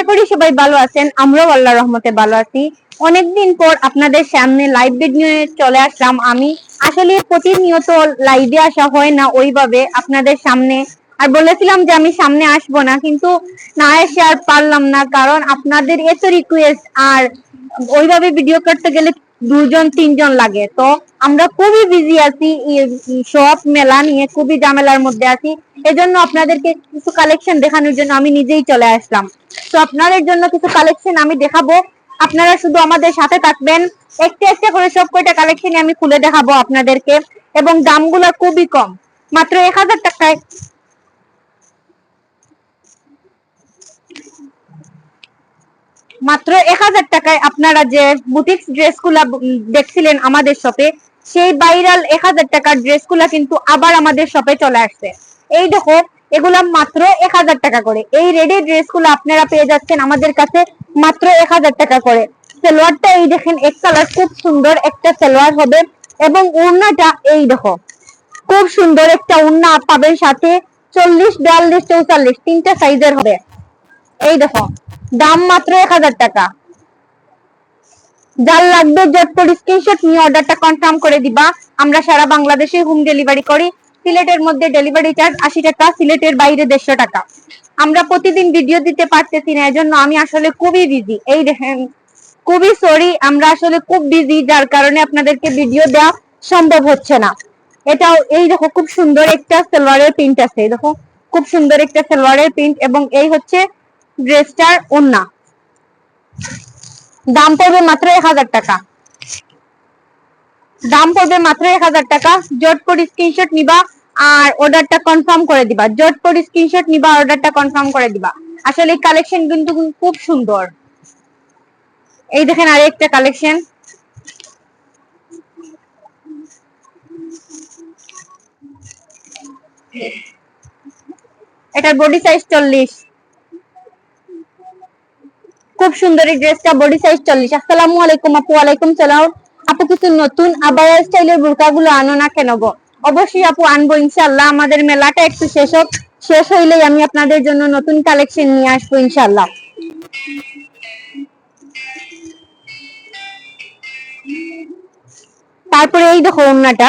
করি সবাই ভালো আছেন, আমরাও আল্লাহর রহমতে ভালো আছি। অনেকদিন পর আপনাদের সামনে লাইভ ভিডিও চলে আসলাম। আমি আসলে প্রতিনিয়ত লাইভে আসা হয় না ওইভাবে আপনাদের সামনে, আর বলেছিলাম যে আমি সামনে আসবো না, কিন্তু না এসে আর পারলাম না, কারণ আপনাদের এত রিকোয়েস্ট, আর ওইভাবে ভিডিও করতে গেলে দুজন তিনজন লাগে। তো আমরা খুবই বিজি আছি, সব মেলা নিয়ে খুবই ঝামেলার মধ্যে আছি। এজন্য আপনাদেরকে কিছু কালেকশন দেখানোর জন্য আমি নিজেই চলে আসলাম। তো আপনাদের জন্য কিছু কালেকশন আমি দেখাবো, আপনারা শুধু আমাদের সাথে থাকবেন। একটা একটা করে সব কয়টা কালেকশন আমি খুলে দেখাবো আপনাদেরকে, এবং দামগুলো খুবই কম, মাত্র 1000 টাকায়। মাত্র 1000 টাকায় আপনারা যে বুটিক্স ড্রেসগুলা দেখছিলেন আমাদের শপে, সেই ভাইরাল 1000 টাকার ড্রেসগুলা কিন্তু আবার আমাদের শপে চলে আসছে। এই দেখো, এগুলা মাত্র 1000 টাকা করে। এই রেডি ড্রেসগুলো আপনারা পেয়ে যাচ্ছেন আমাদের কাছে মাত্র 1000 টাকা করে। সালোয়ারটা এই দেখেন, এক কালার, খুব সুন্দর একটা সালোয়ার হবে, এবং ওড়নাটা এই দেখো, খুব সুন্দর একটা ওড়না পাবেন সাথে। 40, 42, 44 তিনটা সাইজের হবে। এই দেখো, দাম মাত্র 1000 টাকা। যার লাগবে ঝটপট স্ক্রিনশট নিয়ে অর্ডারটা কনফার্ম করে দিবা। আমরা সারা বাংলাদেশে হোম ডেলিভারি করি। সিলেটের মধ্যে ডেলিভারি চার্জ 80 টাকা, সিলেটের বাইরে 150 টাকা। আমরা প্রতিদিন ভিডিও দিতে পারতেছি না, এজন্য আমি আসলে খুবই বিজি। এই দেখেন, খুবই সরি, আমরা আসলে খুব বিজি, যার কারণে আপনাদেরকে ভিডিও দেওয়া সম্ভব হচ্ছে না। এটাও এই দেখো, খুব সুন্দর একটা সালোয়ারের প্রিন্ট আছে। দেখো, খুব সুন্দর একটা সালোয়ারের প্রিন্ট, এবং এই হচ্ছে ড্রেসটার ওড়না। দাম পড়বে মাত্র 1000 টাকা। দাম পড়বে মাত্র 1000 টাকা। ঝটপট স্ক্রিনশট নিবা আর অর্ডারটা কনফার্ম করে দিবা। ঝটপট স্ক্রিনশট নিবা, অর্ডারটা কনফার্ম করে দিবা। আসলে কালেকশন কিন্তু খুব সুন্দর। এই দেখেন আরেকটা কালেকশন। এটার বডি সাইজ 40। খুব সুন্দর এই ড্রেসটা, বডি সাইজ 40। আসসালামু আলাইকুম আপু। ওয়ালাইকুম সালাম আপু। কিছু নতুন আবায়া স্টাইলের বুরকাগুলো আনো না কেন গো? অবশ্যই আপু, আনবো ইনশাআল্লাহ। আমাদের মেলাটা একটু শেষ হইলেই আমি আপনাদের জন্য নতুন কালেকশন নিয়ে আসবো ইনশাআল্লাহ। তারপরে এই দেখো ওড়নাটা,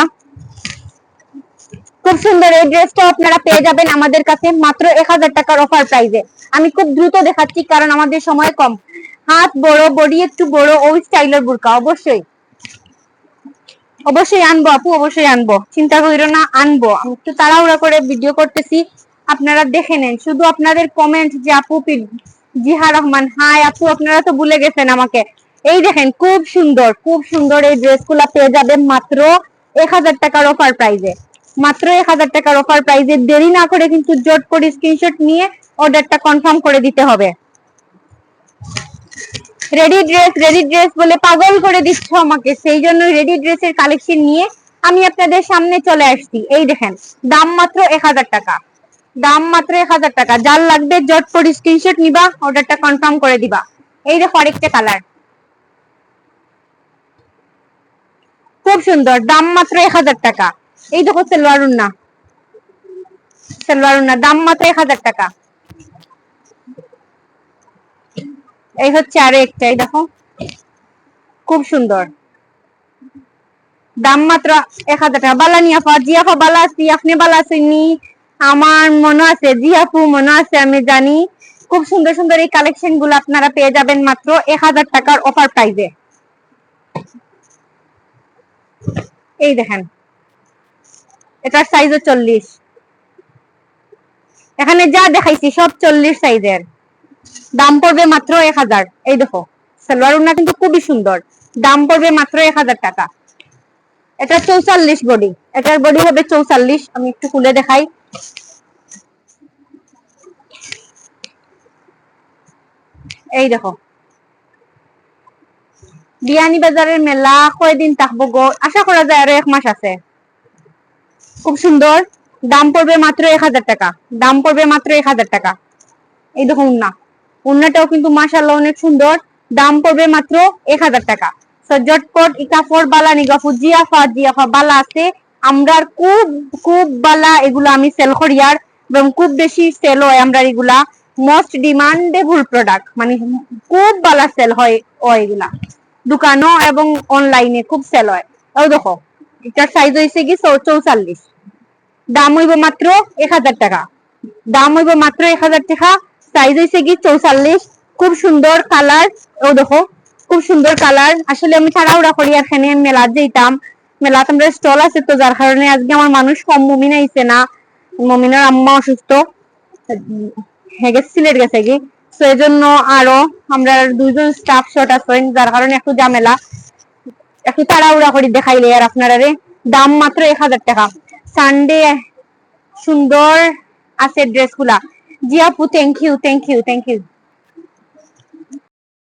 খুব সুন্দর। এই ড্রেসটা আপনারা পেয়ে যাবেন আমাদের কাছে মাত্র 1000 টাকার অফার প্রাইজে। আমি খুব দ্রুত দেখাচ্ছি কারণ আমাদের সময় কম। হাত বড়, বডি একটু বড়, ওই স্টাইলের বুরকা অবশ্যই অবশ্যই আনবো আপু, অবশ্যই আনবো, চিন্তা করিও না, আনবো। আমি একটু তাড়াহুড়া করে ভিডিও করতেছি, আপনারা দেখে নেন। শুধু আপনাদের কমেন্ট যে আপু জিহা রহমান, হাই আপু, আপনারা তো ভুলে গেছেন আমাকে। এই দেখেন, খুব সুন্দর, খুব সুন্দর এই ড্রেসগুলো পেয়ে যাবেন মাত্র 1000 টাকার অফার প্রাইজে। মাত্র 1000 টাকার অফার প্রাইজে। দেরি না করে কিন্তু জট করে স্ক্রিনশট নিয়ে অর্ডারটা কনফার্ম করে দিতে হবে। রেডি ড্রেস বলে পাগল করে দিচ্ছ আমাকে, সেই জন্য রেডি ড্রেসের কালেকশন নিয়ে আমি আপনাদের সামনে চলে আসছি। এই দেখেন, দাম মাত্র 1000 টাকা। দাম মাত্র 1000 টাকা। যার লাগবে ঝটপট স্ক্রিনশট নিবা, অর্ডারটা কনফার্ম করে দিবা। এই দেখো আরেকটা কালার, খুব সুন্দর, দাম মাত্র 1000 টাকা। এই দেখো সালোয়ার ওড়না, দাম মাত্র 1000 টাকা। এই হচ্ছে আরো একটা, এই দেখো, খুব সুন্দর, দাম মাত্র 1000 টাকা। বালা নিয়াফা, জিয়াফা বালা আছি, আপনি বালা আছেননি? আমার মনে আছে, জিয়াফু মনে আছে, আমি জানি। খুব সুন্দর সুন্দর এই কালেকশন গুলো আপনারা পেয়ে যাবেন মাত্র 1000 টাকার অফার প্রাইজে। এই দেখেন, এটার সাইজও 40। এখানে যা দেখাইছি সব 40 সাইজের। দাম পড়বে মাত্র 1000। এই দেখো, সালোয়ার ওড়না কিন্তু খুবই সুন্দর। দাম পড়বে মাত্র 1000 টাকা। এটা 44 বডি, এটার বডি হবে 44। আমি একটু খুলে দেখাই। এই দেখো, বিয়ানি বাজারের মেলা কয়দিন থাকবো গো? আশা করা যায় আরো 1 মাস আছে। খুব সুন্দর, দাম পড়বে মাত্র 1000 টাকা। দাম পড়বে মাত্র 1000 টাকা। এই দেখো উন্না, উন্নাটাও কিন্তু মাশাআল্লাহ অনেক সুন্দর। দাম পড়বে মাত্র 1000 টাকা। ঝটপট ইকাফর বালা নিগাফু, জিয়াফা বালা আছে। আমরা খুব খুব বালা এগুলা আমি সেল করি, আর এবং খুব বেশি সেল হয় আমরা এগুলা। মোস্ট ডিমান্ডেবল প্রোডাক্ট, মানে খুব ভালো সেল হয় এগুলা দোকানও এবং অনলাইনে খুব সেল হয়। ও দেখো এটার সাইজ হয়েছে কি 44, দাম হইব মাত্র 1000 টাকা, দাম হইব মাত্র 1000 টাকা, সাইজ হয়েছে কি 44, খুব সুন্দর কালার। ও দেখো খুব সুন্দর কালার। আসলে আমি তাড়াহুড়া করি এখানে মেলা যেতাম, মেলা আমরা স্টল আছে তো যার কারণে আজকে আমার মানুষ কম, মমিন আইছে না, মমিনের আম্মা অসুস্থ, সিলেট গেছে কি, তো এই জন্য আরো আমরা দুইজন স্টাফ শর্ট আছেন যার কারণে একটু ঝামেলা, একটু তাড়াহুড়া করে দেখাইলে আর আপনারা দাম মাত্র 1000 টাকা। সানডে সুন্দর আছে ড্রেস গুলা। জি আপু, thank you thank you thank you.